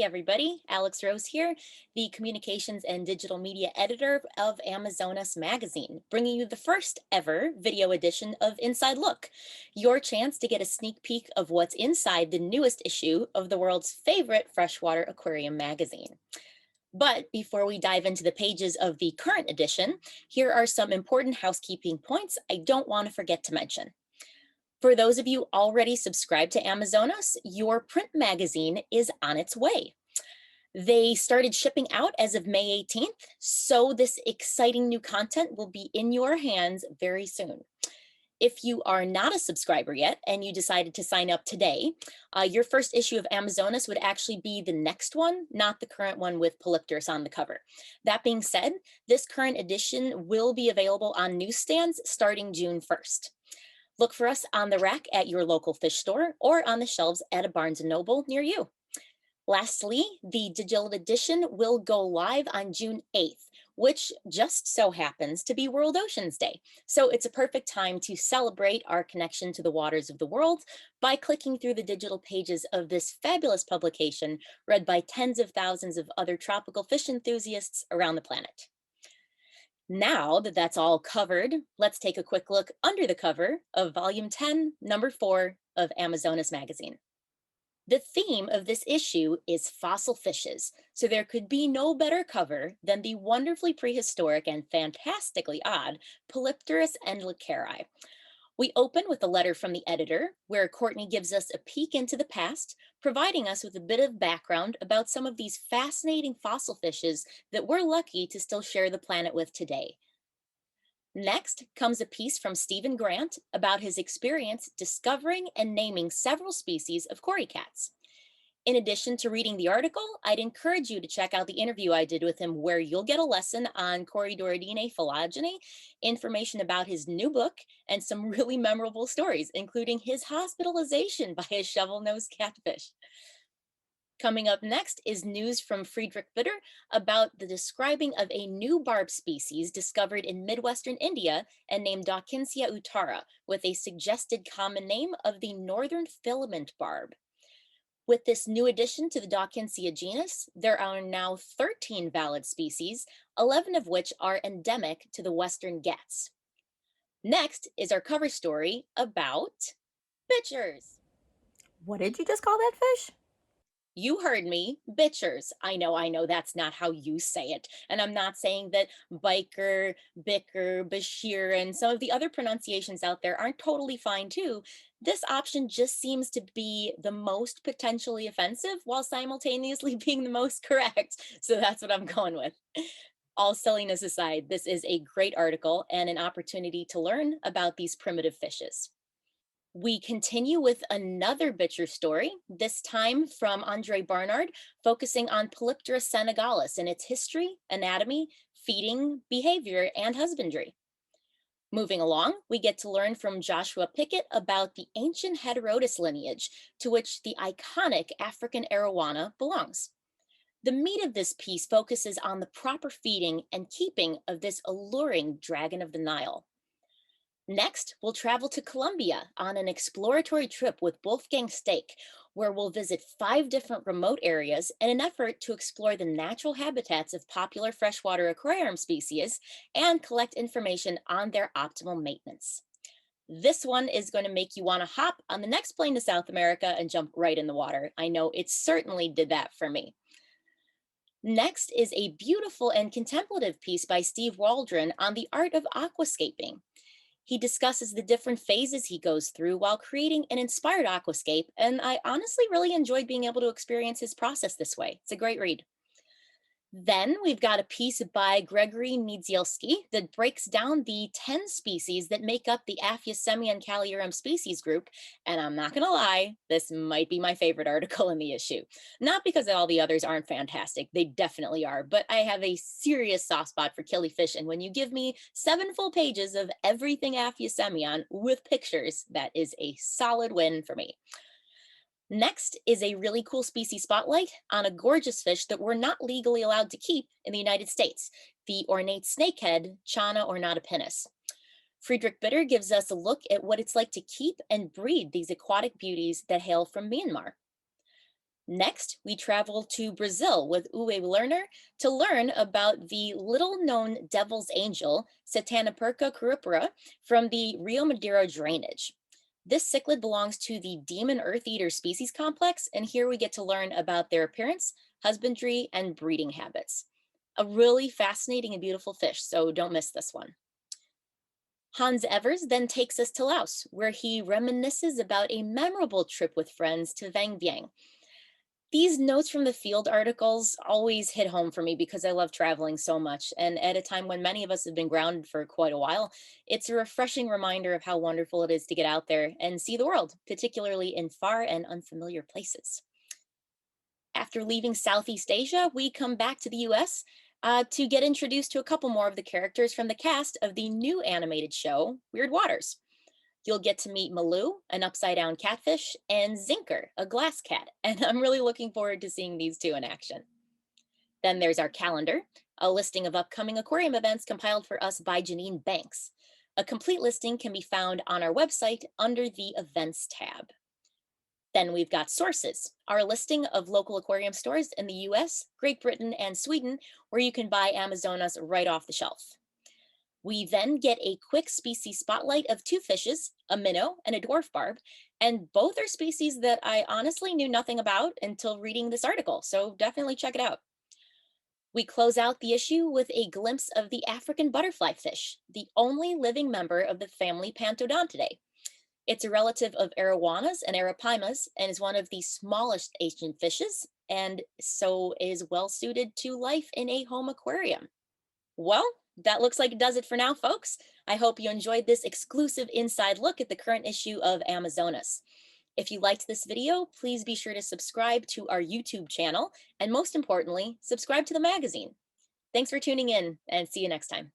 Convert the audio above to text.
Hey everybody, Alex Rose here, the communications and digital media editor of Amazonas Magazine, bringing you the first ever video edition of Inside Look, your chance to get a sneak peek of what's inside the newest issue of the world's favorite freshwater aquarium magazine. But before we dive into the pages of the current edition, here are some important housekeeping points I don't want to forget to mention. For those of you already subscribed to Amazonas, your print magazine is on its way. They started shipping out as of May 18th, so this exciting new content will be in your hands very soon. If you are not a subscriber yet and you decided to sign up today, your first issue of Amazonas would actually be the next one, not the current one with Polypterus on the cover. That being said, this current edition will be available on newsstands starting June 1st. Look for us on the rack at your local fish store or on the shelves at a Barnes & Noble near you. Lastly, the digital edition will go live on June 8th, which just so happens to be World Oceans Day. So it's a perfect time to celebrate our connection to the waters of the world by clicking through the digital pages of this fabulous publication read by tens of thousands of other tropical fish enthusiasts around the planet. Now that that's all covered, let's take a quick look under the cover of Volume 10, Number 4 of Amazonas Magazine. The theme of this issue is fossil fishes, so there could be no better cover than the wonderfully prehistoric and fantastically odd Polypterus and Lecari. We open with a letter from the editor, where Courtney gives us a peek into the past, providing us with a bit of background about some of these fascinating fossil fishes that we're lucky to still share the planet with today. Next comes a piece from Stephen Grant about his experience discovering and naming several species of corycats. In addition to reading the article, I'd encourage you to check out the interview I did with him, where you'll get a lesson on Corydoridinae phylogeny, information about his new book, and some really memorable stories, including his hospitalization by a shovel-nosed catfish. Coming up next is news from Friedrich Bitter about the describing of a new barb species discovered in Midwestern India and named Dawkinsia utara, with a suggested common name of the northern filament barb. With this new addition to the Dawkinsia genus, there are now 13 valid species, 11 of which are endemic to the Western Ghats. Next is our cover story about bichers. What did you just call that fish? You heard me, bichers. I know, that's not how you say it. And I'm not saying that biker, bicker, Bichir, and some of the other pronunciations out there aren't totally fine too. This option just seems to be the most potentially offensive while simultaneously being the most correct. So that's what I'm going with. All silliness aside, this is a great article and an opportunity to learn about these primitive fishes. We continue with another Bichir story, this time from Hendré Barnard, focusing on Polypterus senegalus and its history, anatomy, feeding, behavior, and husbandry. Moving along, we get to learn from Joshua Pickett about the ancient Heterotus lineage, to which the iconic African arowana belongs. The meat of this piece focuses on the proper feeding and keeping of this alluring dragon of the Nile. Next, we'll travel to Colombia on an exploratory trip with Wolfgang Staeck, where we'll visit 5 different remote areas in an effort to explore the natural habitats of popular freshwater aquarium species and collect information on their optimal maintenance. This one is going to make you want to hop on the next plane to South America and jump right in the water. I know it certainly did that for me. Next is a beautiful and contemplative piece by Steve Waldron on the art of aquascaping. He discusses the different phases he goes through while creating an inspired aquascape, and I honestly really enjoyed being able to experience his process this way. It's a great read. Then we've got a piece by Gregory Niedzielski that breaks down the 10 species that make up the Aphyosemion calliurum species group. And I'm not going to lie, this might be my favorite article in the issue. Not because all the others aren't fantastic, they definitely are, but I have a serious soft spot for killifish. And when you give me 7 full pages of everything Aphyosemion with pictures, that is a solid win for me. Next is a really cool species spotlight on a gorgeous fish that we're not legally allowed to keep in the United States, the ornate snakehead, Channa ornatipinnis. Friedrich Bitter gives us a look at what it's like to keep and breed these aquatic beauties that hail from Myanmar. Next, we travel to Brazil with Uwe Werner to learn about the little known devil's angel, Satanoperca curupira, from the Rio Madeira drainage. This cichlid belongs to the demon earth eater species complex, and here we get to learn about their appearance, husbandry, and breeding habits. A really fascinating and beautiful fish, so don't miss this one. Hans Evers then takes us to Laos, where he reminisces about a memorable trip with friends to Vang Vieng. These notes from the field articles always hit home for me because I love traveling so much. And at a time when many of us have been grounded for quite a while, it's a refreshing reminder of how wonderful it is to get out there and see the world, particularly in far and unfamiliar places. After leaving Southeast Asia, we come back to the US to get introduced to a couple more of the characters from the cast of the new animated show, Weird Waters. You'll get to meet Malou, an upside down catfish, and Zinker, a glass cat. And I'm really looking forward to seeing these two in action. Then there's our calendar, a listing of upcoming aquarium events compiled for us by Janine Banks. A complete listing can be found on our website under the Events tab. Then we've got sources, our listing of local aquarium stores in the US, Great Britain, and Sweden, where you can buy Amazonas right off the shelf. We then get a quick species spotlight of two fishes, a minnow and a dwarf barb, and both are species that I honestly knew nothing about until reading this article, so definitely check it out. We close out the issue with a glimpse of the African butterfly fish, the only living member of the family Pantodontidae. It's a relative of arowanas and arapaimas and is one of the smallest Asian fishes, and so is well suited to life in a home aquarium. Well, that looks like it does it for now, folks. I hope you enjoyed this exclusive inside look at the current issue of Amazonas. If you liked this video, please be sure to subscribe to our YouTube channel, and most importantly, subscribe to the magazine. Thanks for tuning in, and see you next time.